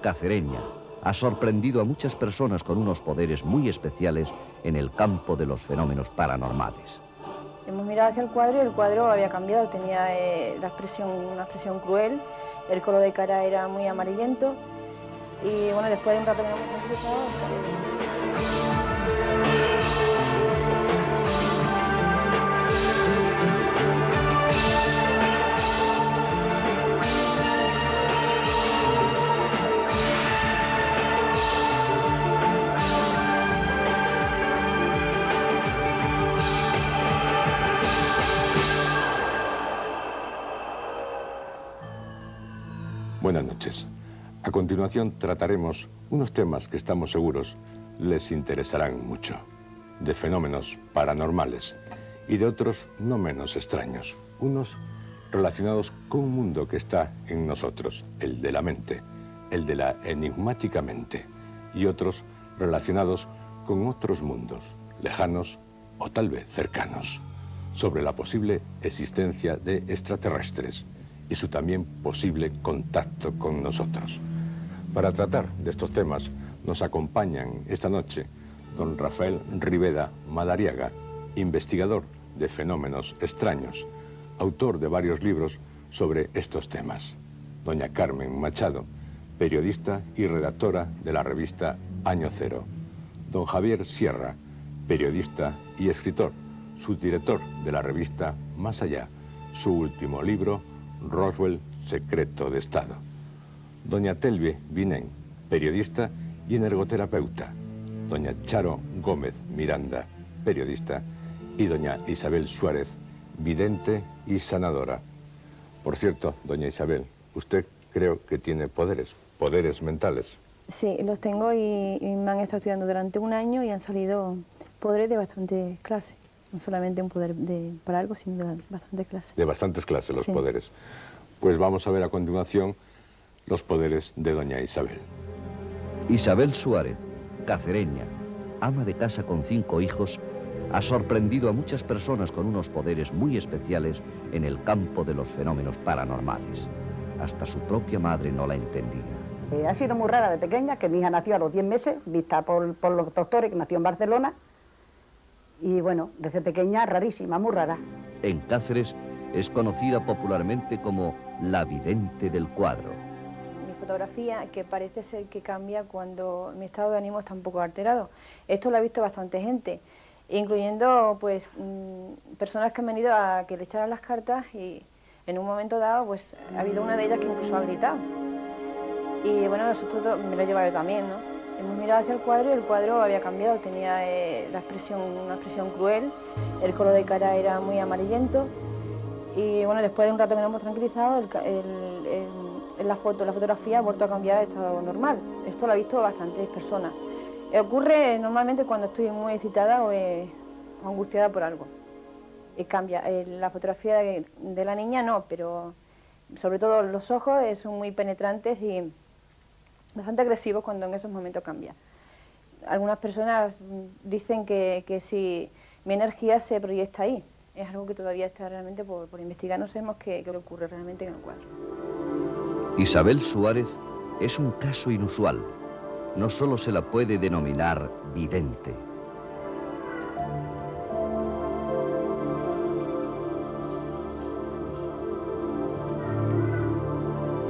Cacereña ha sorprendido a muchas personas con unos poderes muy especiales en el campo de los fenómenos paranormales. Hemos mirado hacia el cuadro y el cuadro había cambiado, tenía una expresión cruel, el color de cara era muy amarillento y bueno, después de un rato que nos hemos cruzado... Buenas noches. A continuación trataremos unos temas que estamos seguros les interesarán mucho, de fenómenos paranormales y de otros no menos extraños, unos relacionados con un mundo que está en nosotros, el de la mente, el de la enigmática mente, y otros relacionados con otros mundos, lejanos o tal vez cercanos, sobre la posible existencia de extraterrestres y su también posible contacto con nosotros. Para tratar de estos temas nos acompañan esta noche don Rafael Rivera Madariaga, investigador de fenómenos extraños, autor de varios libros sobre estos temas. Doña Carmen Machado, periodista y redactora de la revista Año Cero. Don Javier Sierra, periodista y escritor, subdirector de la revista Más Allá, su último libro, Roswell, Secreto de Estado. Doña Telve Vinén, periodista y energoterapeuta. Doña Charo Gómez Miranda, periodista. Y doña Isabel Suárez, vidente y sanadora. Por cierto, doña Isabel, usted creo que tiene poderes mentales. Sí, los tengo y me han estado estudiando durante un año y han salido poderes de bastantes clases. No solamente un poder para algo, sino de bastantes clases. De bastantes clases los sí. Poderes. Pues vamos a ver a continuación los poderes de doña Isabel. Isabel Suárez, cacereña, ama de casa con 5 hijos, ha sorprendido a muchas personas con unos poderes muy especiales en el campo de los fenómenos paranormales. Hasta su propia madre no la entendía. Ha sido muy rara de pequeña, que mi hija nació a los 10 meses, vista por los doctores, que nació en Barcelona. Y bueno, desde pequeña, rarísima, muy rara. En Cáceres es conocida popularmente como la vidente del cuadro. Mi fotografía, que parece ser que cambia cuando mi estado de ánimo está un poco alterado. Esto lo ha visto bastante gente, incluyendo pues personas que han venido a que le echaran las cartas y en un momento dado pues ha habido una de ellas que incluso ha gritado. Y bueno, nosotros me lo he llevado yo también, ¿no? Hemos mirado hacia el cuadro y el cuadro había cambiado, tenía una expresión cruel, el color de cara era muy amarillento y bueno, después de un rato que nos hemos tranquilizado, la fotografía ha vuelto a cambiar a estado normal. Esto lo ha visto bastantes personas. Ocurre normalmente cuando estoy muy excitada o angustiada por algo. Cambia. La fotografía de la niña no, pero sobre todo los ojos son muy penetrantes y bastante agresivos cuando en esos momentos cambia. Algunas personas dicen que si mi energía se proyecta ahí. Es algo que todavía está realmente por investigar. No sabemos qué le ocurre realmente en el cuadro. Isabel Suárez es un caso inusual. No solo se la puede denominar vidente.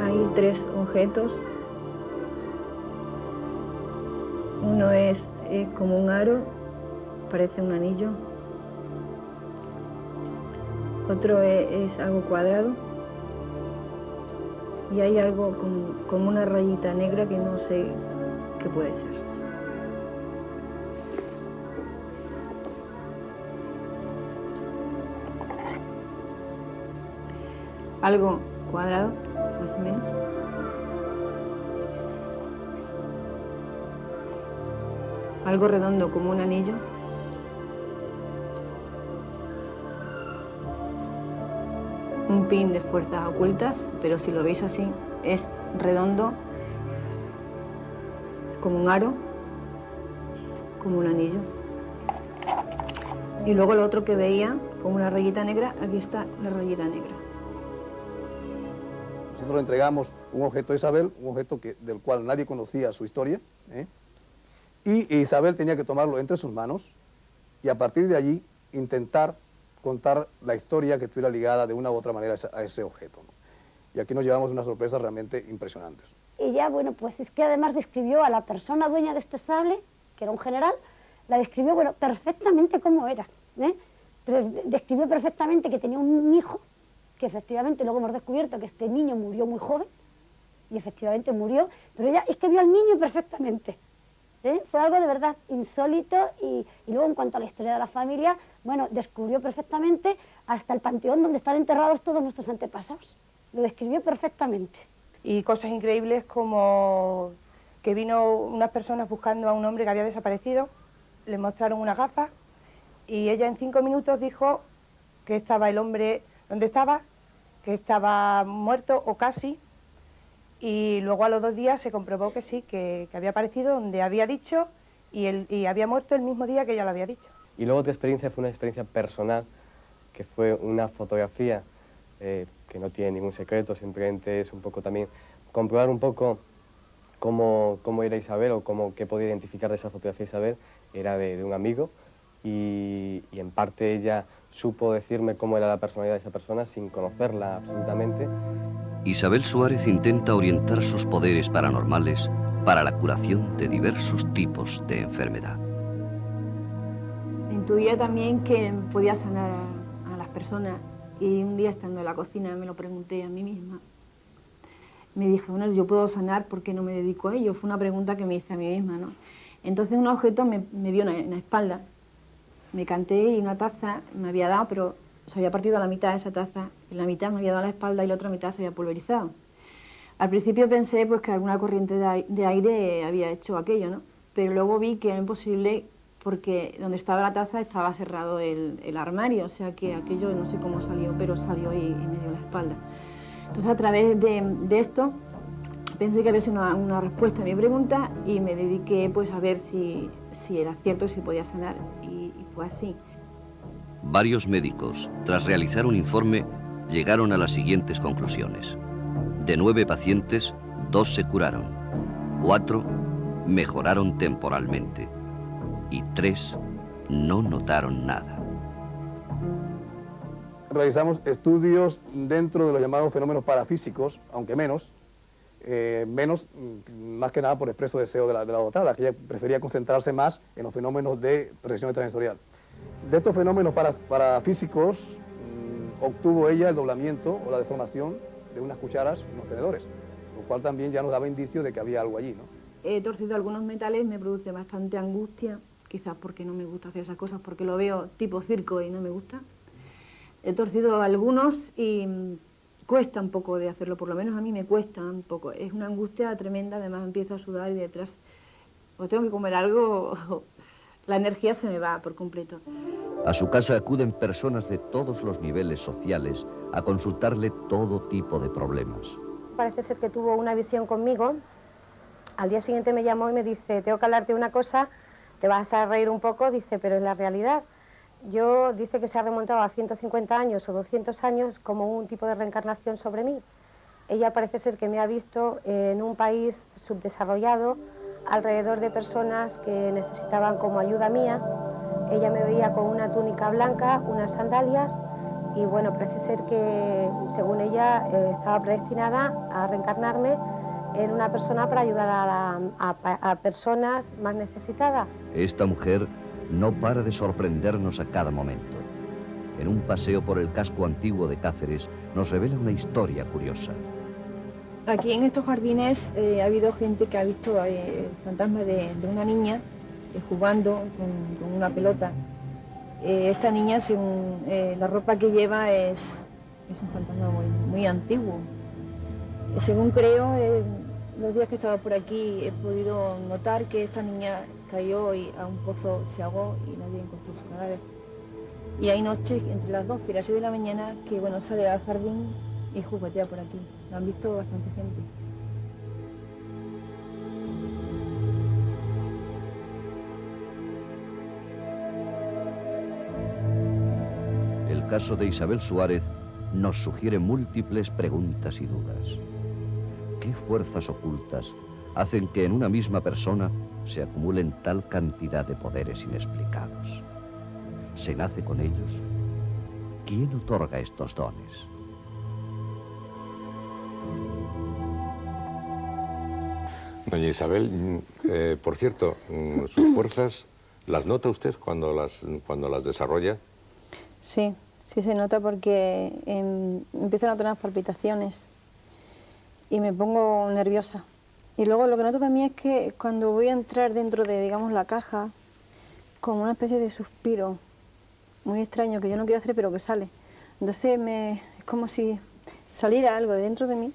Hay 3 objetos. Uno es como un aro, parece un anillo. Otro es algo cuadrado. Y hay algo como una rayita negra que no sé qué puede ser. Algo cuadrado, más o menos. Algo redondo como un anillo. Un pin de fuerzas ocultas, pero si lo veis así, es redondo, es como un aro, como un anillo. Y luego lo otro que veía, como una rayita negra, aquí está la rayita negra. Nosotros entregamos un objeto de Isabel, un objeto del cual nadie conocía su historia, y Isabel tenía que tomarlo entre sus manos y a partir de allí intentar contar la historia que estuviera ligada de una u otra manera a ese objeto, ¿no? Y aquí nos llevamos unas sorpresas realmente impresionantes. Ella, bueno, pues es que además describió a la persona dueña de este sable, que era un general, la describió, bueno, perfectamente como era, describió perfectamente que tenía un hijo, que efectivamente luego hemos descubierto que este niño murió muy joven, y efectivamente murió, pero ella es que vio al niño perfectamente. Fue algo de verdad insólito y luego en cuanto a la historia de la familia, bueno, descubrió perfectamente hasta el panteón donde están enterrados todos nuestros antepasados. Lo describió perfectamente. Y cosas increíbles como que vino unas personas buscando a un hombre que había desaparecido, le mostraron unas gafas y ella en 5 minutos dijo que estaba el hombre donde estaba, que estaba muerto o casi, y luego a los 2 días se comprobó que sí, que había aparecido donde había dicho y había muerto el mismo día que ella lo había dicho. Y luego otra experiencia fue una experiencia personal, que fue una fotografía que no tiene ningún secreto, simplemente es un poco también comprobar un poco cómo era Isabel o qué podía identificar de esa fotografía Isabel. Era de un amigo y en parte ella supo decirme cómo era la personalidad de esa persona sin conocerla absolutamente. Isabel Suárez intenta orientar sus poderes paranormales para la curación de diversos tipos de enfermedad. Intuía también que podía sanar a las personas y un día estando en la cocina me lo pregunté a mí misma. Me dije, bueno, yo puedo sanar, ¿por qué no me dedico a ello? Fue una pregunta que me hice a mí misma, ¿no? Entonces un objeto me vio en la espalda, me canté y una taza me había dado, pero se había partido a la mitad esa taza, en la mitad me había dado la espalda y la otra mitad se había pulverizado. Al principio pensé pues que alguna corriente de aire había hecho aquello, ¿no? Pero luego vi que era imposible porque donde estaba la taza estaba cerrado el armario, o sea que aquello no sé cómo salió, pero salió y me dio la espalda. Entonces a través de esto pensé que había sido una respuesta a mi pregunta y me dediqué pues a ver si era cierto, si podía sanar y fue así. Varios médicos, tras realizar un informe, llegaron a las siguientes conclusiones. De 9 pacientes, 2 se curaron, 4 mejoraron temporalmente y 3 no notaron nada. Realizamos estudios dentro de los llamados fenómenos parafísicos, aunque menos más que nada por expreso deseo de la dotada, que ella prefería concentrarse más en los fenómenos de proyección transsensorial. De estos fenómenos parafísicos obtuvo ella el doblamiento o la deformación de unas cucharas y unos tenedores, lo cual también ya nos daba indicio de que había algo allí, ¿no? He torcido algunos metales, me produce bastante angustia, quizás porque no me gusta hacer esas cosas, porque lo veo tipo circo y no me gusta. He torcido algunos y cuesta un poco de hacerlo, por lo menos a mí me cuesta un poco. Es una angustia tremenda, además empiezo a sudar y detrás, o tengo que comer algo, o la energía se me va por completo. A su casa acuden personas de todos los niveles sociales a consultarle todo tipo de problemas. Parece ser que tuvo una visión conmigo. Al día siguiente me llamó y me dice, tengo que hablarte de una cosa, te vas a reír un poco, dice, pero es la realidad. Yo, dice que se ha remontado a 150 años o 200 años como un tipo de reencarnación sobre mí. Ella parece ser que me ha visto en un país subdesarrollado, alrededor de personas que necesitaban como ayuda mía. Ella me veía con una túnica blanca, unas sandalias, y bueno, parece ser que, según ella, estaba predestinada a reencarnarme en una persona para ayudar a personas más necesitadas. Esta mujer no para de sorprendernos a cada momento. En un paseo por el casco antiguo de Cáceres nos revela una historia curiosa. Aquí en estos jardines ha habido gente que ha visto el fantasma de una niña jugando con una pelota. Esta niña, según la ropa que lleva, es un fantasma muy antiguo. Según creo, los días que he estado por aquí he podido notar que esta niña cayó y a un pozo se ahogó y nadie encontró su cadáver. Y hay noches entre las 12 y las 6 de la mañana que bueno, sale al jardín y juguetea por aquí. Lo han visto bastante gente. El caso de Isabel Suárez nos sugiere múltiples preguntas y dudas. ¿Qué fuerzas ocultas hacen que en una misma persona se acumulen tal cantidad de poderes inexplicados? ¿Se nace con ellos? ¿Quién otorga estos dones? Doña Isabel, por cierto, sus fuerzas, ¿las nota usted cuando las desarrolla? Sí, sí se nota porque empiezo a notar unas palpitaciones y me pongo nerviosa. Y luego lo que noto también es que cuando voy a entrar dentro de, digamos, la caja, como una especie de suspiro muy extraño que yo no quiero hacer pero que sale. Entonces es como si saliera algo de dentro de mí.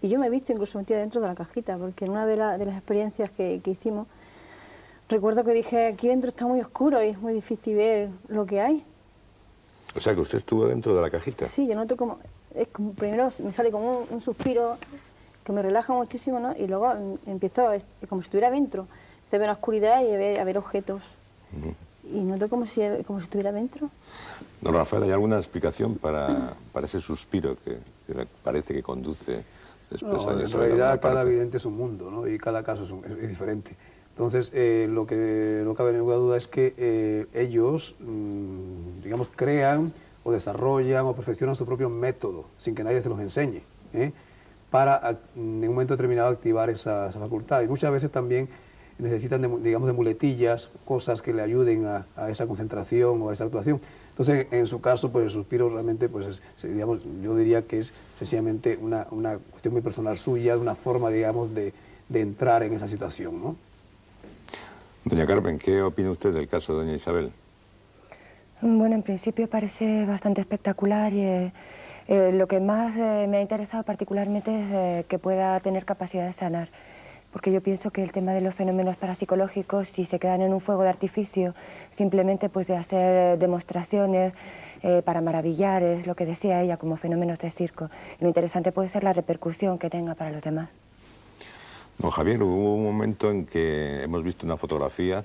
Y yo me he visto incluso metida dentro de la cajita, porque en una de las experiencias que hicimos, recuerdo que dije, aquí dentro está muy oscuro y es muy difícil ver lo que hay. O sea, que usted estuvo dentro de la cajita. Sí, yo noto como primero me sale como un suspiro que me relaja muchísimo, ¿no? Y luego empiezo como si estuviera dentro. Se ve una oscuridad y a ver objetos. Y noto como si estuviera dentro. Don Rafael, ¿hay alguna explicación para ese suspiro que parece que conduce después a en realidad cada vidente es un mundo, ¿no? Y cada caso es diferente. Entonces, lo que no cabe ninguna duda es que ellos, digamos, crean o desarrollan o perfeccionan su propio método sin que nadie se los enseñe, para en un momento determinado activar esa facultad. Y muchas veces también necesitan, digamos, de muletillas, cosas que le ayuden a esa concentración o a esa actuación. Entonces, en su caso, pues el suspiro realmente, pues, digamos, yo diría que es sencillamente una cuestión muy personal suya, una forma, digamos, de entrar en esa situación, ¿no? Doña Carmen, ¿qué opina usted del caso de doña Isabel? Bueno, en principio parece bastante espectacular y lo que más me ha interesado particularmente es que pueda tener capacidad de sanar. Porque yo pienso que el tema de los fenómenos parapsicológicos, si se quedan en un fuego de artificio, simplemente pues de hacer demostraciones para maravillar, es lo que decía ella, como fenómenos de circo. Y lo interesante puede ser la repercusión que tenga para los demás. Don Javier, hubo un momento en que hemos visto una fotografía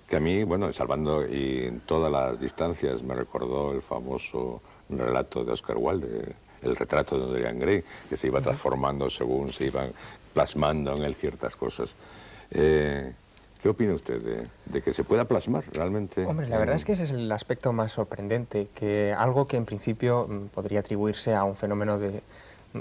que a mí, bueno, salvando y en todas las distancias, me recordó el famoso relato de Oscar Wilde, el retrato de Dorian Gray, que se iba transformando según se iban plasmando en él ciertas cosas. ¿Qué opina usted de que se pueda plasmar realmente? Hombre, la verdad es que ese es el aspecto más sorprendente, que algo que en principio podría atribuirse a un fenómeno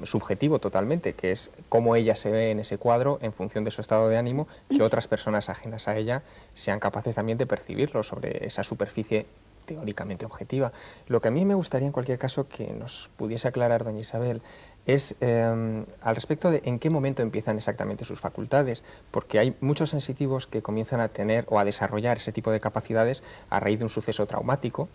subjetivo totalmente, que es cómo ella se ve en ese cuadro en función de su estado de ánimo, que otras personas ajenas a ella sean capaces también de percibirlo sobre esa superficie teóricamente objetiva. Lo que a mí me gustaría en cualquier caso que nos pudiese aclarar doña Isabel es al respecto de en qué momento empiezan exactamente sus facultades, porque hay muchos sensitivos que comienzan a tener o a desarrollar ese tipo de capacidades a raíz de un suceso traumático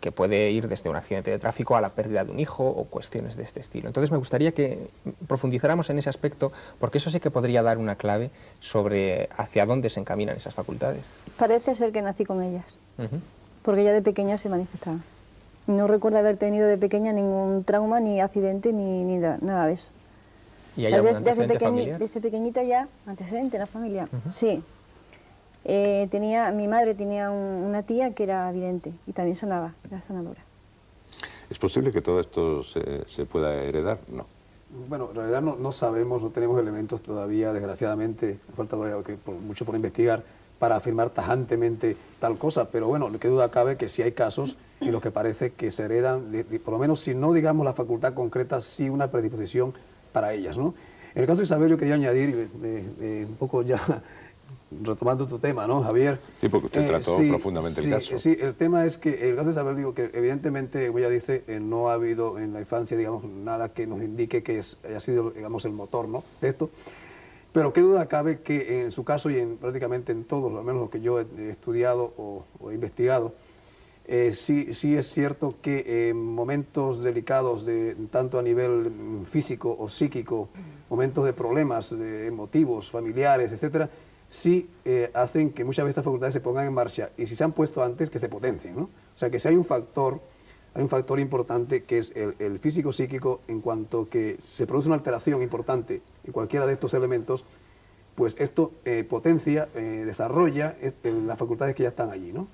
que puede ir desde un accidente de tráfico a la pérdida de un hijo o cuestiones de este estilo. Entonces me gustaría que profundizáramos en ese aspecto, porque eso sí que podría dar una clave sobre hacia dónde se encaminan esas facultades. Parece ser que nací con ellas, porque ya de pequeña se manifestaban. No recuerdo haber tenido de pequeña ningún trauma, ni accidente, ni nada de eso. ¿Y hay algún antecedente familiar? Desde pequeñita ya, antecedente en la familia, sí. Mi madre tenía una tía que era vidente y también sanaba, era sanadora. ¿Es posible que todo esto se pueda heredar? No. Bueno, en realidad no sabemos, no tenemos elementos todavía, desgraciadamente, falta mucho por investigar para afirmar tajantemente tal cosa, pero bueno, qué duda cabe que sí hay casos en los que parece que se heredan, por lo menos si no digamos la facultad concreta, sí una predisposición para ellas, ¿no? En el caso de Isabel yo quería añadir, un poco ya retomando tu tema, ¿no, Javier? Sí, porque usted trató profundamente el caso. Sí, el tema es que el caso de Isabel, digo que evidentemente, ella dice, no ha habido en la infancia, digamos, nada que nos indique que haya sido, digamos, el motor, ¿no?, de esto. Pero qué duda cabe que en su caso y prácticamente en todos, al menos lo que yo he estudiado o he investigado, sí es cierto que en momentos delicados, tanto a nivel físico o psíquico, momentos de problemas emotivos, familiares, etcétera, sí hacen que muchas veces estas facultades se pongan en marcha y si se han puesto antes, que se potencien, ¿no? O sea, que si hay un factor importante que es el físico-psíquico, en cuanto que se produce una alteración importante en cualquiera de estos elementos, pues esto potencia, desarrolla las facultades que ya están allí, ¿no?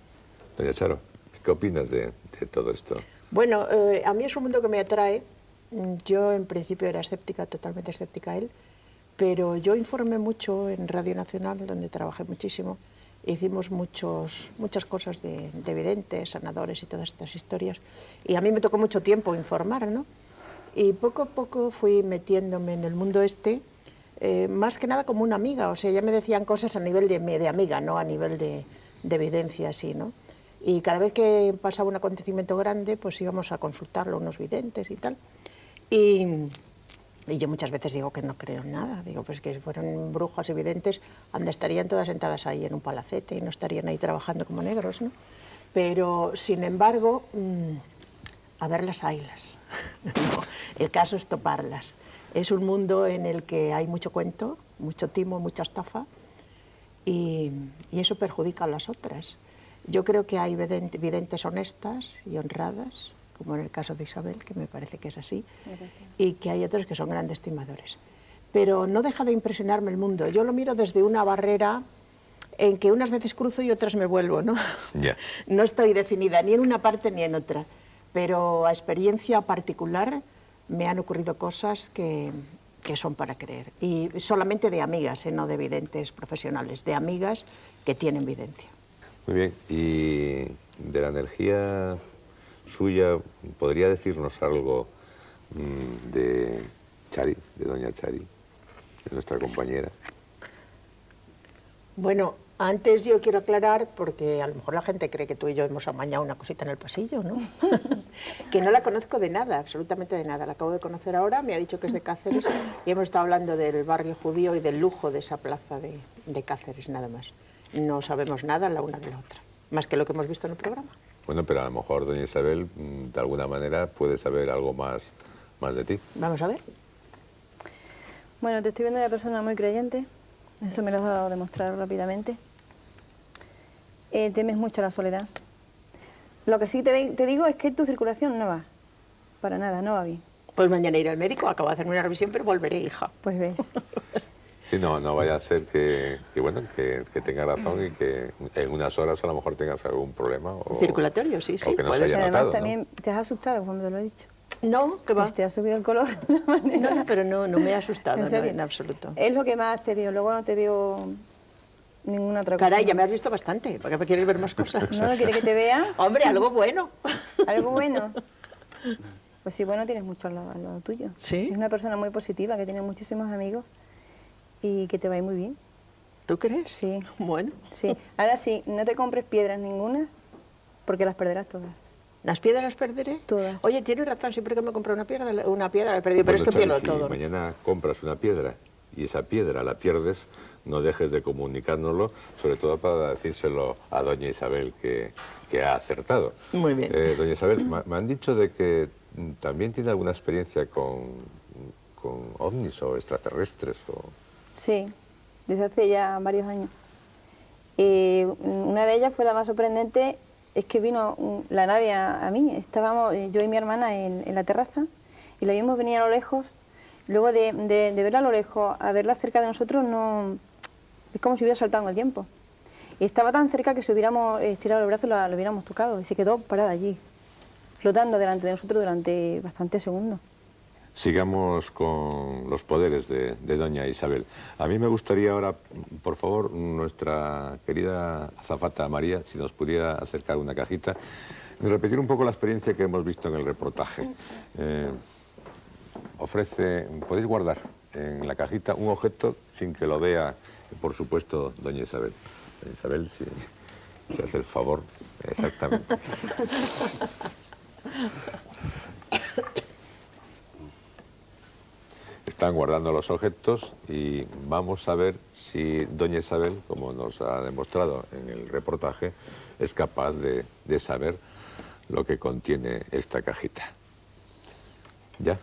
Doña Charo, ¿qué opinas de todo esto? Bueno, a mí es un mundo que me atrae, Yo en principio era escéptica, totalmente escéptica a él, pero yo informé mucho en Radio Nacional, donde trabajé muchísimo. Hicimos muchas cosas de videntes, sanadores y todas estas historias. Y a mí me tocó mucho tiempo informar, ¿no? Y poco a poco fui metiéndome en el mundo más que nada como una amiga. O sea, ya me decían cosas a nivel de amiga, no a nivel de evidencia, así, ¿no? Y cada vez que pasaba un acontecimiento grande, pues íbamos a consultarlo, unos videntes y tal. Y yo muchas veces digo que no creo en nada. Digo, pues que si fueran brujas evidentes, estarían todas sentadas ahí en un palacete y no estarían ahí trabajando como negros, ¿no? Pero, sin embargo, a verlas haylas. El caso es toparlas. Es un mundo en el que hay mucho cuento, mucho timo, mucha estafa, y eso perjudica a las otras. Yo creo que hay videntes honestas y honradas, como en el caso de Isabel, que me parece que es así, y que hay otros que son grandes timadores. Pero no deja de impresionarme el mundo. Yo lo miro desde una barrera en que unas veces cruzo y otras me vuelvo, ¿no? Yeah. No estoy definida ni en una parte ni en otra, pero a experiencia particular me han ocurrido cosas que son para creer. Y solamente de amigas, no de videntes profesionales, de amigas que tienen videncia. Muy bien, y de la energía suya, ¿podría decirnos algo de Chari, de doña Chari, de nuestra compañera? Bueno, antes yo quiero aclarar, porque a lo mejor la gente cree que tú y yo hemos amañado una cosita en el pasillo, ¿no? Que no la conozco de nada, absolutamente de nada. La acabo de conocer ahora, me ha dicho que es de Cáceres y hemos estado hablando del barrio judío y del lujo de esa plaza de Cáceres, nada más. No sabemos nada la una de la otra, más que lo que hemos visto en el programa. Bueno, pero a lo mejor doña Isabel, de alguna manera, puede saber algo más de ti. Vamos a ver. Bueno, te estoy viendo una persona muy creyente, eso me lo has dado a demostrar rápidamente. Temes mucho la soledad. Lo que sí te digo es que tu circulación no va, para nada, no va bien. Pues mañana iré al médico, acabo de hacerme una revisión, pero volveré, hija. Pues ves. Sí, no vaya a ser que tenga razón y que en unas horas a lo mejor tengas algún problema. Circulatorio, sí, o que no se haya Además, notado, también ¿no? te has asustado cuando te lo he dicho. No, que va. Pues te ha subido el color de una manera. No, pero no me ha asustado, ¿En serio? no, en absoluto. Es lo que más te veo, luego no te veo ninguna otra cosa. Caray, ya me has visto bastante, ¿para qué me quieres ver más cosas? ¿No quieres que te vea? Hombre, algo bueno. ¿Algo bueno? Pues sí, bueno, tienes mucho al lado tuyo. ¿Sí? Es una persona muy positiva, que tiene muchísimos amigos y que te va a ir muy bien. ¿Tú crees? Sí. Bueno. Sí. Ahora sí, no te compres piedras ninguna, porque las perderás todas. ¿Las piedras las perderé? Todas. Oye, tienes razón, siempre que me compro una piedra la he perdido, pero es que Chari, pierdo si todo. mañana compras una piedra y esa piedra la pierdes, no dejes de comunicárnoslo, sobre todo para decírselo a doña Isabel que ha acertado. Muy bien. Doña Isabel, me han dicho de que también tiene alguna experiencia con ovnis o extraterrestres. Sí, desde hace ya varios años. Una de ellas fue la más sorprendente, es que vino la nave a mí. Estábamos yo y mi hermana en la terraza y la vimos venir a lo lejos. Luego de verla a lo lejos a verla cerca de nosotros, no es como si hubiera saltado en el tiempo. Y estaba tan cerca que si hubiéramos estirado el brazo lo hubiéramos tocado y se quedó parada allí, flotando delante de nosotros durante bastantes segundos. Sigamos con los poderes de doña Isabel. A mí me gustaría ahora, por favor, nuestra querida azafata María, si nos pudiera acercar una cajita, y repetir un poco la experiencia que hemos visto en el reportaje. Podéis guardar en la cajita un objeto sin que lo vea, por supuesto, doña Isabel. Doña Isabel, si hace el favor, exactamente. Están guardando los objetos y vamos a ver si doña Isabel, como nos ha demostrado en el reportaje, es capaz de saber lo que contiene esta cajita. ¿Ya?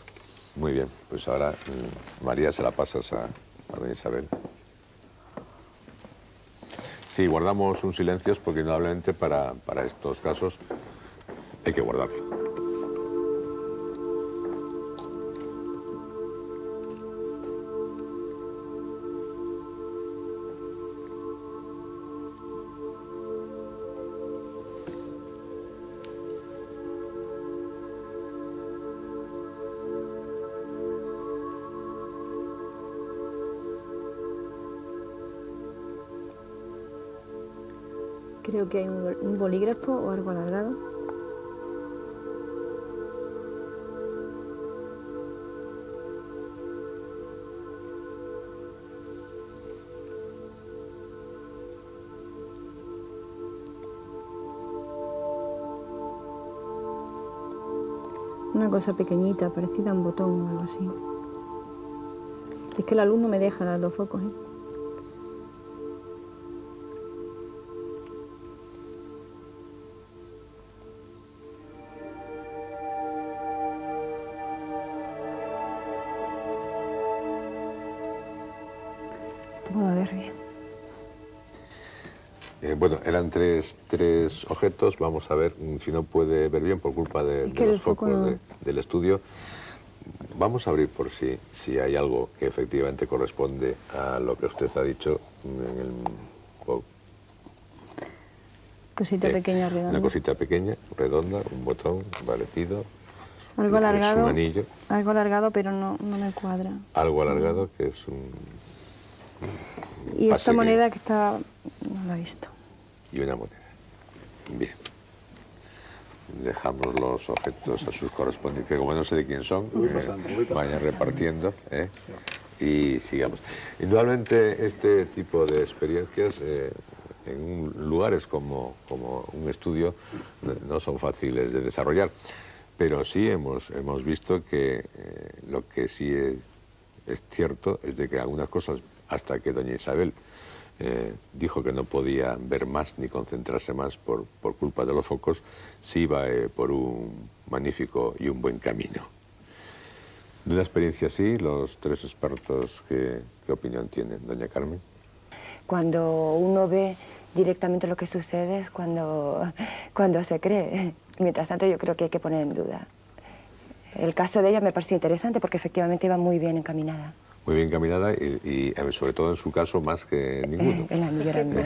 Muy bien, pues ahora María se la pasas a doña Isabel. Sí, guardamos un silencio porque indudablemente para estos casos hay que guardarlo. Creo que hay un bolígrafo o algo alargado. Una cosa pequeñita, parecida a un botón o algo así. Es que la luz no me deja los focos, ¿eh? Puedo ver bien. Bueno, eran tres objetos. Vamos a ver si no puede ver bien por culpa de los focos del estudio. Vamos a abrir por si hay algo que efectivamente corresponde a lo que usted ha dicho en el... Cosita pequeña, redonda. Una cosita pequeña, redonda, un botón, valetido. Algo alargado. Es un anillo. Algo alargado, pero no me cuadra. Algo alargado, que es un... Y esta moneda que está... no la he visto. Y una moneda. Bien. Dejamos los objetos a sus correspondientes, que como no sé de quién son, vayan repartiendo, y sigamos. Indudablemente este tipo de experiencias en lugares como un estudio no son fáciles de desarrollar, pero sí hemos visto que lo que sí es cierto es de que algunas cosas, hasta que doña Isabel dijo que no podía ver más ni concentrarse más por culpa de los focos, sí iba por un magnífico y un buen camino. De una experiencia así, los tres expertos, ¿qué opinión tienen, doña Carmen? Cuando uno ve directamente lo que sucede es cuando se cree. Mientras tanto, yo creo que hay que poner en duda. El caso de ella me pareció interesante porque efectivamente iba muy bien encaminada. Muy bien encaminada y sobre todo en su caso más que ninguno. El anillo era mío.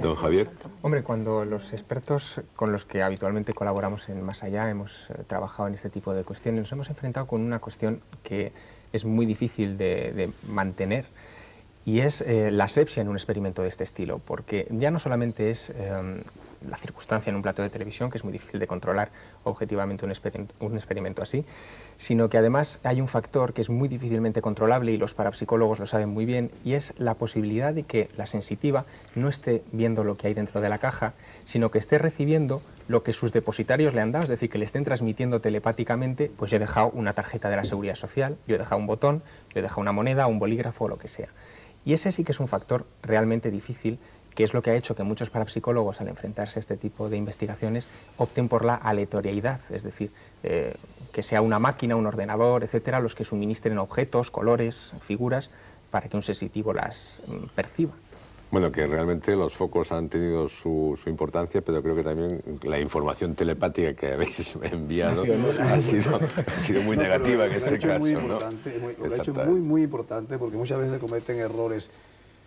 Don Javier. Hombre, cuando los expertos con los que habitualmente colaboramos en Más Allá hemos trabajado en este tipo de cuestiones, nos hemos enfrentado con una cuestión que es muy difícil de mantener, y es la asepsia en un experimento de este estilo, porque ya no solamente es la circunstancia en un plato de televisión, que es muy difícil de controlar objetivamente un experimento así, sino que además hay un factor que es muy difícilmente controlable y los parapsicólogos lo saben muy bien, y es la posibilidad de que la sensitiva no esté viendo lo que hay dentro de la caja, sino que esté recibiendo lo que sus depositarios le han dado, es decir, que le estén transmitiendo telepáticamente, pues yo he dejado una tarjeta de la Seguridad Social, yo he dejado un botón, yo he dejado una moneda, un bolígrafo o lo que sea. Y ese sí que es un factor realmente difícil, que es lo que ha hecho que muchos parapsicólogos, al enfrentarse a este tipo de investigaciones, opten por la aleatoriedad, es decir, que sea una máquina, un ordenador, etcétera, los que suministren objetos, colores, figuras, para que un sensitivo las perciba. Bueno, que realmente los focos han tenido su importancia, pero creo que también la información telepática que habéis enviado ha sido muy negativa en este caso, ¿no? Lo ha hecho muy importante, porque muchas veces se cometen errores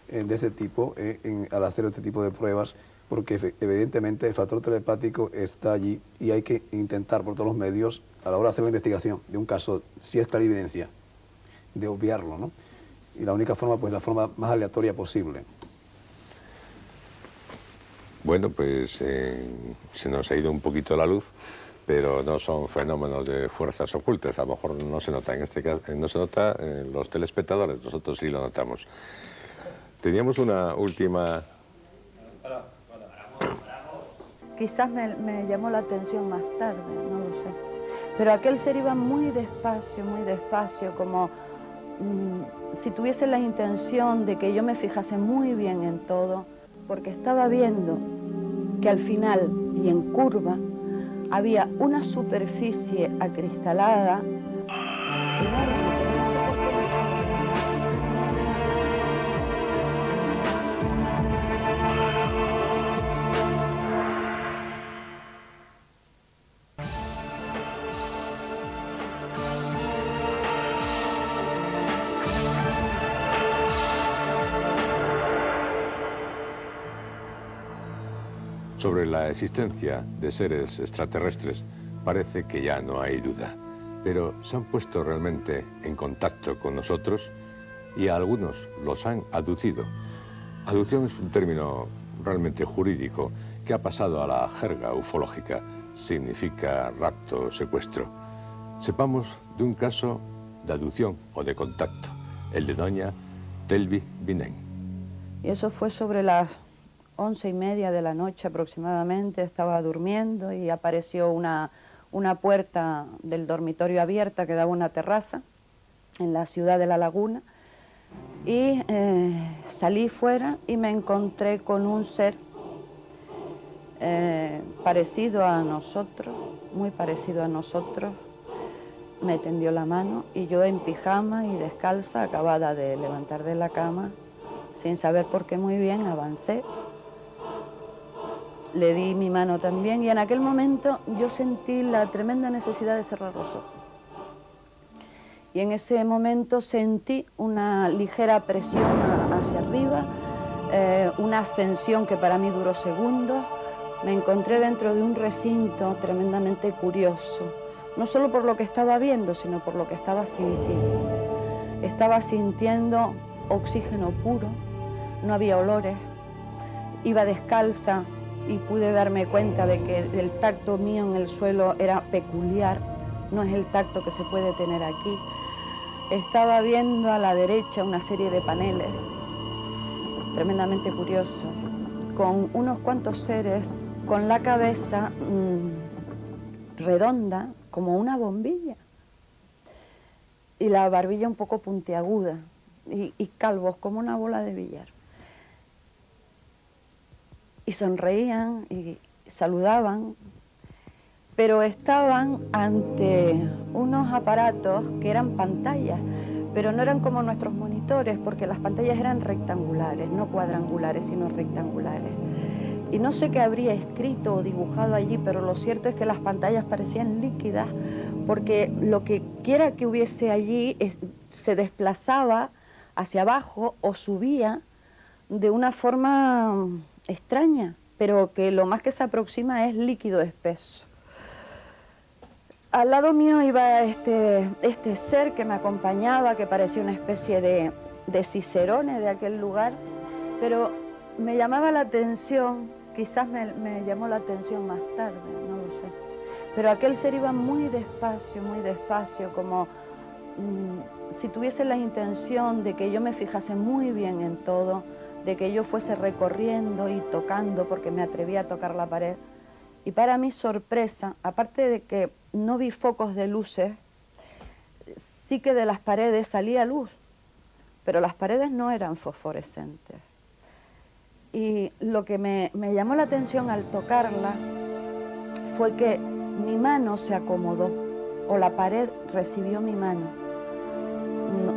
de ese tipo al hacer este tipo de pruebas, porque evidentemente el factor telepático está allí y hay que intentar por todos los medios, a la hora de hacer la investigación de un caso, si es clarividencia, de obviarlo, ¿no? Y la única forma, pues la forma más aleatoria posible. Bueno, pues se nos ha ido un poquito la luz, pero no son fenómenos de fuerzas ocultas. A lo mejor no se nota en este caso, no se nota en los telespectadores, nosotros sí lo notamos. Teníamos una última... Quizás me llamó la atención más tarde, no lo sé. Pero aquel ser iba muy despacio, como si tuviese la intención de que yo me fijase muy bien en todo, porque estaba viendo que al final y en curva había una superficie acristalada enorme, que no sé por qué. Sobre la existencia de seres extraterrestres parece que ya no hay duda, pero se han puesto realmente en contacto con nosotros y a algunos los han aducido. Aducción es un término realmente jurídico que ha pasado a la jerga ufológica. Significa rapto, secuestro. Sepamos de un caso de aducción o de contacto, el de doña Telvi Vinén. Y eso fue sobre las 11:30 de la noche aproximadamente. Estaba durmiendo y apareció una puerta del dormitorio abierta que daba a una terraza en la ciudad de La Laguna. Y salí fuera y me encontré con un ser parecido a nosotros, muy parecido a nosotros. Me tendió la mano y yo en pijama y descalza, acabada de levantar de la cama, sin saber por qué muy bien, avancé. Le di mi mano también y en aquel momento yo sentí la tremenda necesidad de cerrar los ojos. Y en ese momento sentí una ligera presión hacia arriba, una ascensión que para mí duró segundos. Me encontré dentro de un recinto tremendamente curioso, no solo por lo que estaba viendo, sino por lo que estaba sintiendo. Estaba sintiendo oxígeno puro, no había olores, iba descalza y pude darme cuenta de que el tacto mío en el suelo era peculiar, no es el tacto que se puede tener aquí. Estaba viendo a la derecha una serie de paneles, tremendamente curiosos, con unos cuantos seres con la cabeza redonda, como una bombilla, y la barbilla un poco puntiaguda, y calvos como una bola de billar. Y sonreían y saludaban, pero estaban ante unos aparatos que eran pantallas, pero no eran como nuestros monitores, porque las pantallas eran rectangulares, no cuadrangulares, sino rectangulares. Y no sé qué habría escrito o dibujado allí, pero lo cierto es que las pantallas parecían líquidas, porque lo que quiera que hubiese allí se desplazaba hacia abajo o subía de una forma extraña, pero que lo más que se aproxima es líquido espeso. Al lado mío iba este ser que me acompañaba, que parecía una especie de cicerone de aquel lugar, pero me llamaba la atención, quizás me llamó la atención más tarde, no lo sé, pero aquel ser iba muy despacio, como si tuviese la intención de que yo me fijase muy bien en todo, de que yo fuese recorriendo y tocando, porque me atreví a tocar la pared. Y para mi sorpresa, aparte de que no vi focos de luces, sí que de las paredes salía luz, pero las paredes no eran fosforescentes. Y lo que me llamó la atención al tocarla fue que mi mano se acomodó, o la pared recibió mi mano.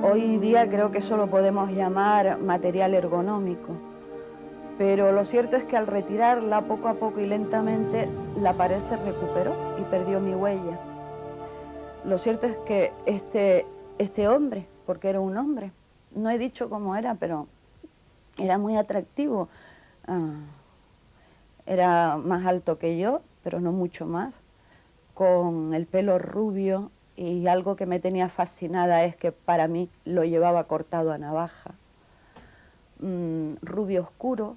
Hoy día creo que eso lo podemos llamar material ergonómico, pero lo cierto es que al retirarla poco a poco y lentamente, la pared se recuperó y perdió mi huella. Lo cierto es que este hombre, porque era un hombre, no he dicho cómo era, pero era muy atractivo. Era más alto que yo, pero no mucho más, con el pelo rubio, y algo que me tenía fascinada es que para mí lo llevaba cortado a navaja. Rubio oscuro,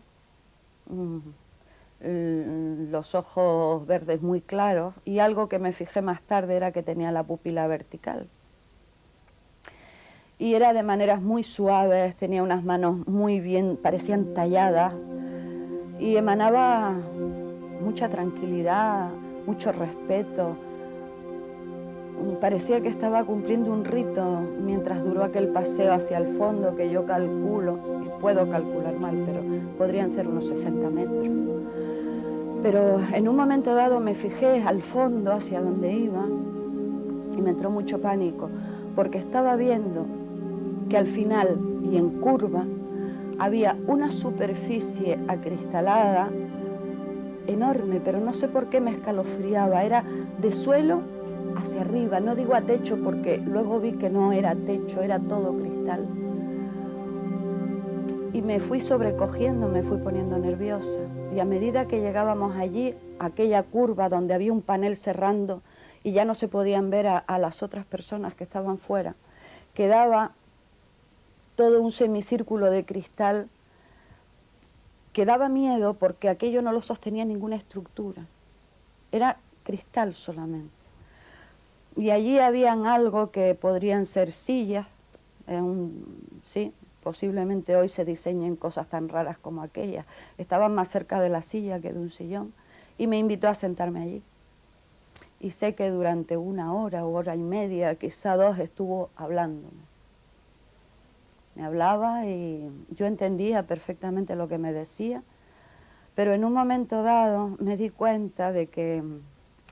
los ojos verdes muy claros, y algo que me fijé más tarde era que tenía la pupila vertical. Y era de maneras muy suaves, tenía unas manos muy bien, parecían talladas, y emanaba mucha tranquilidad, mucho respeto. Parecía que estaba cumpliendo un rito mientras duró aquel paseo hacia el fondo, que yo calculo, y puedo calcular mal, pero podrían ser unos 60 metros. Pero en un momento dado me fijé al fondo, hacia donde iba, y me entró mucho pánico, porque estaba viendo que al final y en curva había una superficie acristalada enorme, pero no sé por qué me escalofriaba, era de suelo hacia arriba, no digo a techo porque luego vi que no era techo, era todo cristal. Y me fui sobrecogiendo, me fui poniendo nerviosa. Y a medida que llegábamos allí, aquella curva donde había un panel cerrando y ya no se podían ver a las otras personas que estaban fuera, quedaba todo un semicírculo de cristal que daba miedo porque aquello no lo sostenía ninguna estructura, era cristal solamente. Y allí habían algo que podrían ser sillas, sí, posiblemente hoy se diseñen cosas tan raras como aquellas. Estaban más cerca de la silla que de un sillón y me invitó a sentarme allí. Y sé que durante 1 hora o hora y media, quizá 2, estuvo hablándome. Me hablaba y yo entendía perfectamente lo que me decía, pero en un momento dado me di cuenta de que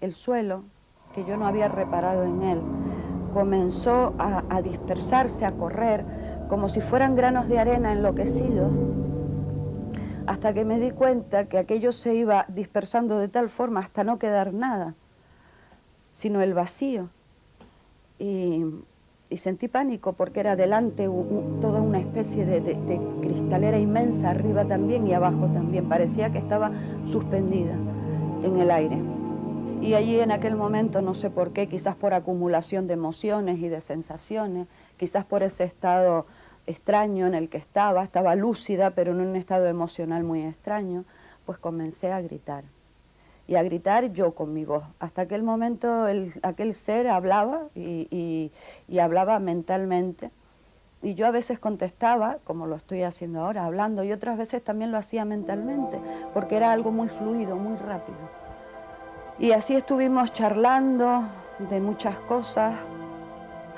el suelo, que yo no había reparado en él, comenzó a dispersarse, a correr, como si fueran granos de arena enloquecidos, hasta que me di cuenta que aquello se iba dispersando de tal forma hasta no quedar nada, sino el vacío. Y sentí pánico porque era delante toda una especie de cristalera inmensa, arriba también y abajo también. Parecía que estaba suspendida en el aire. Y allí en aquel momento, no sé por qué, quizás por acumulación de emociones y de sensaciones, quizás por ese estado extraño en el que estaba lúcida, pero en un estado emocional muy extraño, pues comencé a gritar. Y a gritar yo con mi voz. Hasta aquel momento aquel ser hablaba y hablaba mentalmente. Y yo a veces contestaba, como lo estoy haciendo ahora, hablando, y otras veces también lo hacía mentalmente, porque era algo muy fluido, muy rápido. Y así estuvimos charlando de muchas cosas,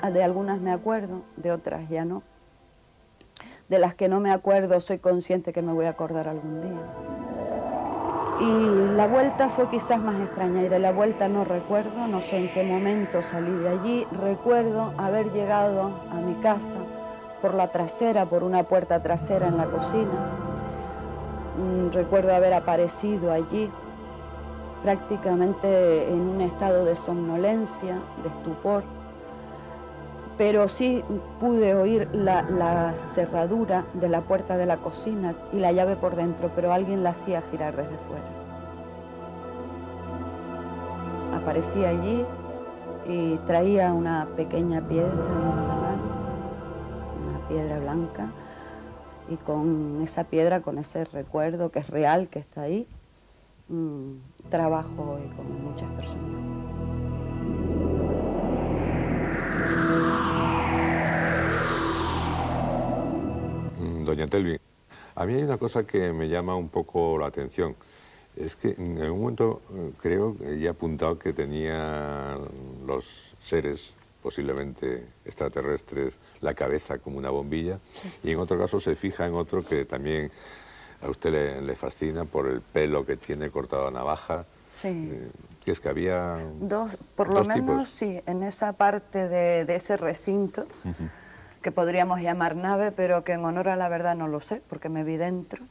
de algunas me acuerdo, de otras ya no. De las que no me acuerdo soy consciente que me voy a acordar algún día. Y la vuelta fue quizás más extraña, y de la vuelta no recuerdo, no sé en qué momento salí de allí. Recuerdo haber llegado a mi casa por la trasera, por una puerta trasera en la cocina. Recuerdo haber aparecido allí prácticamente en un estado de somnolencia, de estupor, pero sí pude oír la cerradura de la puerta de la cocina y la llave por dentro, pero alguien la hacía girar desde fuera. Aparecí allí y traía una pequeña piedra en la mano, una piedra blanca, y con esa piedra, con ese recuerdo que es real, que está ahí, trabajo hoy con muchas personas. Doña Telvi, a mí hay una cosa que me llama un poco la atención. Es que en un momento creo que he apuntado que tenía los seres, posiblemente extraterrestres, la cabeza como una bombilla, sí. Y en otro caso se fija en otro que también a usted le fascina por el pelo que tiene cortado a navaja. Sí. Que es que había por lo menos, sí, en esa parte de ese recinto, que podríamos llamar nave, pero que en honor a la verdad no lo sé, porque me vi dentro.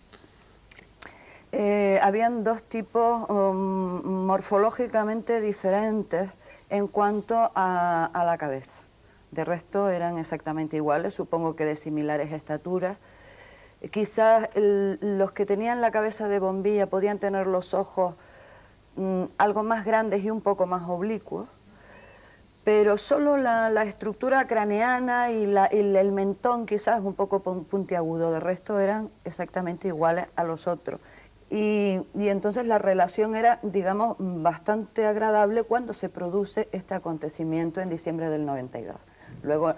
Habían 2 tipos morfológicamente diferentes en cuanto a la cabeza. De resto eran exactamente iguales, supongo que de similares estaturas. Quizás los que tenían la cabeza de bombilla podían tener los ojos algo más grandes y un poco más oblicuos, pero solo la estructura craneana y el mentón quizás un poco puntiagudo, de resto eran exactamente iguales a los otros. Y entonces la relación era, digamos, bastante agradable cuando se produce este acontecimiento en diciembre del 92. Luego,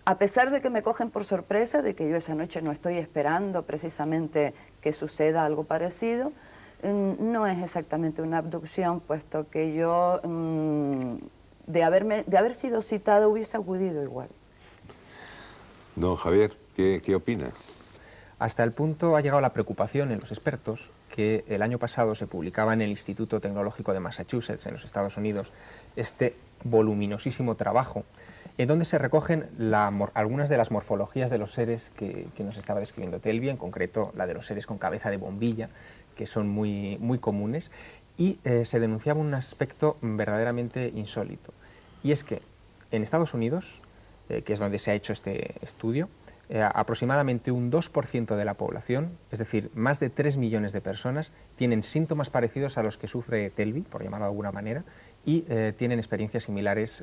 a pesar de que me cogen por sorpresa, de que yo esa noche no estoy esperando precisamente que suceda algo parecido, no es exactamente una abducción, puesto que yo, de haber sido citada, hubiese acudido igual. Don Javier, ¿qué opina? Hasta el punto ha llegado la preocupación en los expertos que el año pasado se publicaba en el Instituto Tecnológico de Massachusetts, en los Estados Unidos, este voluminosísimo trabajo en donde se recogen algunas de las morfologías de los seres que nos estaba describiendo Telvi, en concreto la de los seres con cabeza de bombilla, que son muy, muy comunes, y se denunciaba un aspecto verdaderamente insólito. Y es que en Estados Unidos, que es donde se ha hecho este estudio, aproximadamente un 2% de la población, es decir, más de 3 millones de personas, tienen síntomas parecidos a los que sufre Telvi, por llamarlo de alguna manera, y tienen experiencias similares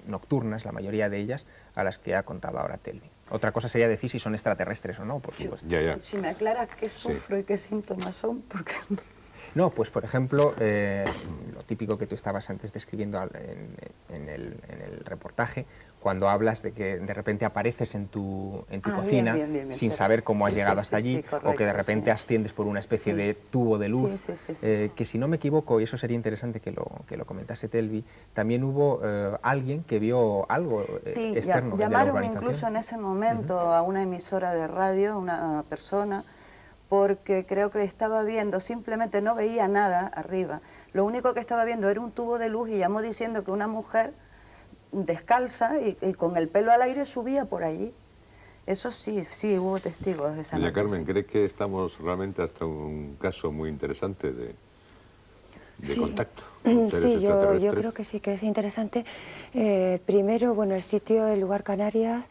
nocturnas, la mayoría de ellas, a las que ha contado ahora Telvi. Otra cosa sería decir si son extraterrestres o no, por supuesto. Si me aclaras qué sufro y qué síntomas son, porque... No, pues por ejemplo, lo típico que tú estabas antes describiendo en el reportaje, cuando hablas de que de repente apareces en tu cocina bien, sin saber cómo has llegado hasta allí, correcto, o que de repente asciendes por una especie de tubo de luz, que si no me equivoco, y eso sería interesante que lo comentase Telvi, también hubo alguien que vio algo externo. Llamaron incluso en ese momento a una emisora de radio, una persona, porque creo que estaba viendo, simplemente no veía nada arriba. Lo único que estaba viendo era un tubo de luz y llamó diciendo que una mujer descalza y con el pelo al aire subía por allí. Eso sí, hubo testigos de esa noche. Doña Carmen, ¿cree que estamos realmente hasta un caso muy interesante de contacto con seres extraterrestres? Yo creo que sí, que es interesante. Primero, bueno, el sitio, el lugar Canarias,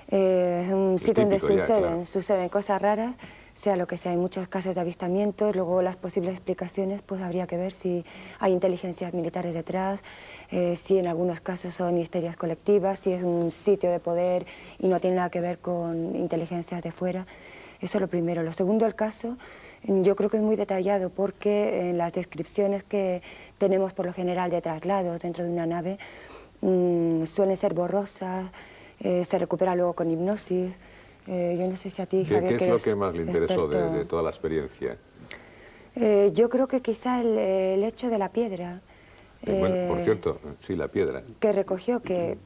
es un sitio donde suceden cosas raras, sea lo que sea, hay muchos casos de avistamientos, luego las posibles explicaciones, pues habría que ver si hay inteligencias militares detrás, si en algunos casos son histerias colectivas, si es un sitio de poder y no tiene nada que ver con inteligencias de fuera. Eso es lo primero. Lo segundo, el caso, yo creo que es muy detallado porque en las descripciones que tenemos por lo general de traslados dentro de una nave suelen ser borrosas, se recupera luego con hipnosis. Yo no sé si a ti, Javier, ¿Qué es lo que más le interesó de toda la experiencia? Yo creo que quizá el hecho de la piedra. Bueno, por cierto, sí, la piedra. Que recogió, que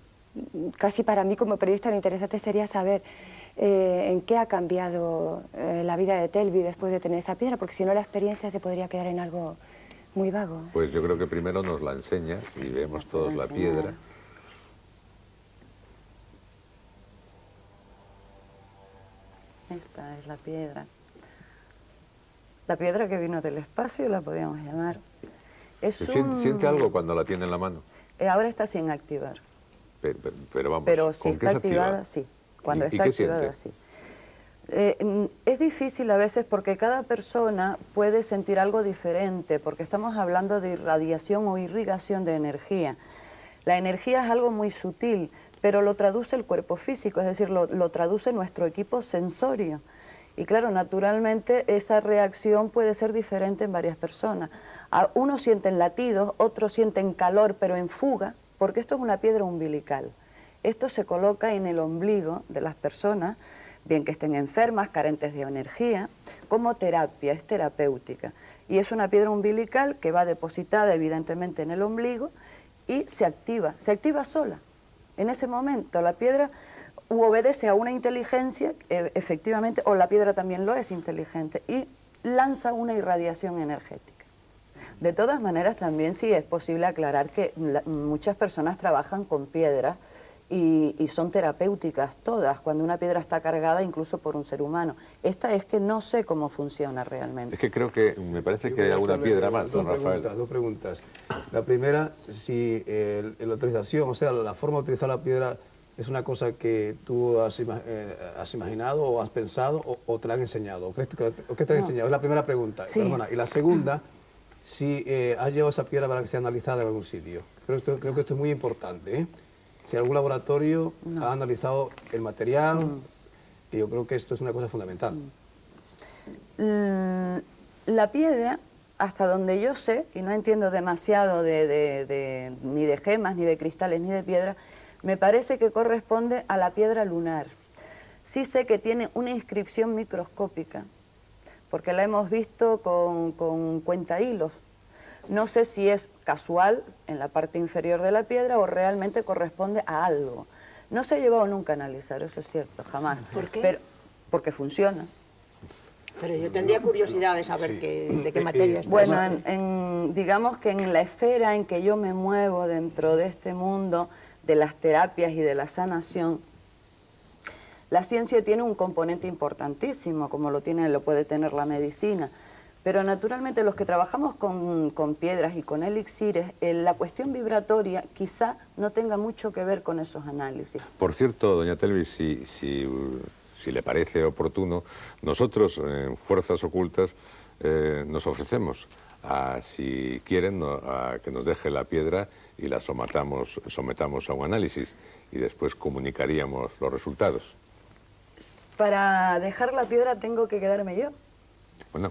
casi para mí como periodista lo interesante sería saber en qué ha cambiado la vida de Telvi después de tener esa piedra, porque si no la experiencia se podría quedar en algo muy vago. Pues yo creo que primero nos la enseñas y vemos todos la piedra. Esta es la piedra. La piedra que vino del espacio, la podríamos llamar. ¿Siente algo cuando la tiene en la mano? Ahora está sin activar. Pero vamos, pero si ¿con está qué se activada, activa? sí. Cuando ¿Y está qué activada, siente? sí. Es difícil a veces porque cada persona puede sentir algo diferente, porque estamos hablando de irradiación o irrigación de energía. La energía es algo muy sutil, pero lo traduce el cuerpo físico, es decir, lo traduce nuestro equipo sensorio. Y claro, naturalmente esa reacción puede ser diferente en varias personas. Unos sienten latidos, otros sienten calor, pero en fuga, porque esto es una piedra umbilical. Esto se coloca en el ombligo de las personas, bien que estén enfermas, carentes de energía, como terapia, es terapéutica. Y es una piedra umbilical que va depositada evidentemente en el ombligo y se activa sola. En ese momento la piedra obedece a una inteligencia, efectivamente, o la piedra también lo es inteligente, y lanza una irradiación energética. De todas maneras, también sí es posible aclarar que muchas personas trabajan con piedras y son terapéuticas todas, cuando una piedra está cargada incluso por un ser humano. Esta es que no sé cómo funciona realmente. Es que creo que, me parece que hay alguna piedra más, don Rafael. Dos preguntas. La primera, si la utilización, o sea, la forma de utilizar la piedra es una cosa que tú has imaginado o has pensado o te la han enseñado. ¿O qué te han enseñado? Es la primera pregunta. Sí. Perdona. Y la segunda, si has llevado esa piedra para que sea analizada en algún sitio. Creo que esto es muy importante, ¿eh? Si algún laboratorio ha analizado el material, y yo creo que esto es una cosa fundamental. La piedra, hasta donde yo sé, y no entiendo demasiado ni de gemas, ni de cristales, ni de piedra, me parece que corresponde a la piedra lunar. Sí sé que tiene una inscripción microscópica, porque la hemos visto con cuentahilos. No sé si es casual en la parte inferior de la piedra o realmente corresponde a algo. No se ha llevado nunca a analizar, eso es cierto, jamás. ¿Por qué? Pero, porque funciona. Pero yo tendría curiosidad de saber de qué materia está. Bueno, digamos que en la esfera en que yo me muevo dentro de este mundo de las terapias y de la sanación, la ciencia tiene un componente importantísimo, como lo puede tener la medicina. Pero naturalmente los que trabajamos con piedras y con elixires, la cuestión vibratoria quizá no tenga mucho que ver con esos análisis. Por cierto, doña Telvi, si le parece oportuno, nosotros en Fuerzas Ocultas nos ofrecemos, si quieren, a que nos deje la piedra y la sometamos a un análisis y después comunicaríamos los resultados. Para dejar la piedra tengo que quedarme yo. Bueno.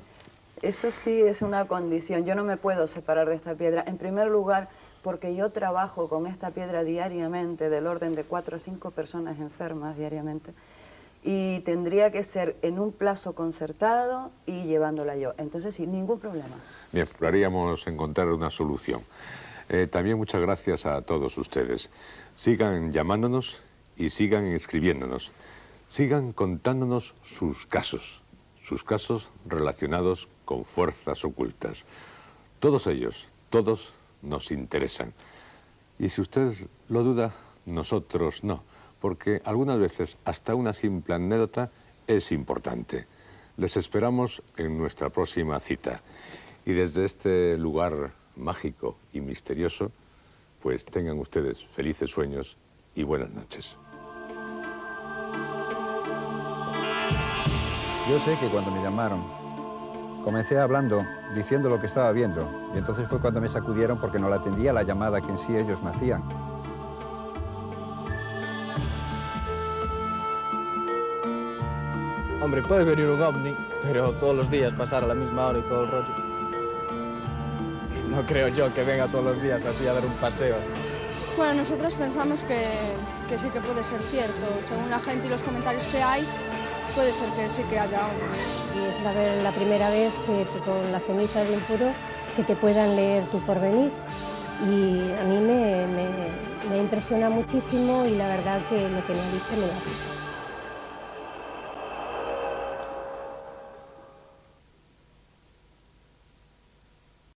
Eso sí es una condición. Yo no me puedo separar de esta piedra. En primer lugar, porque yo trabajo con esta piedra diariamente, del orden de 4 o 5 personas enfermas diariamente, y tendría que ser en un plazo concertado y llevándola yo. Entonces, sin ningún problema. Bien, probaríamos encontrar una solución. También muchas gracias a todos ustedes. Sigan llamándonos y sigan escribiéndonos. Sigan contándonos sus casos relacionados con fuerzas ocultas. Todos ellos, todos nos interesan. Y si usted lo duda, nosotros no, porque algunas veces hasta una simple anécdota es importante. Les esperamos en nuestra próxima cita. Y desde este lugar mágico y misterioso, pues tengan ustedes felices sueños y buenas noches. Yo sé que cuando me llamaron, comencé hablando, diciendo lo que estaba viendo, y entonces fue cuando me sacudieron porque no la atendía la llamada que en sí ellos me hacían. Hombre, puede venir un ovni, pero todos los días pasar a la misma hora y todo el rollo. No creo yo que venga todos los días así a dar un paseo. Bueno, nosotros pensamos que sí que puede ser cierto. Según la gente y los comentarios que hay, puede ser que sí que haya ovnis. Y es la primera vez que con la ceniza de impuro que te puedan leer tu porvenir. Y a mí me impresiona muchísimo y la verdad que lo que me ha dicho me da.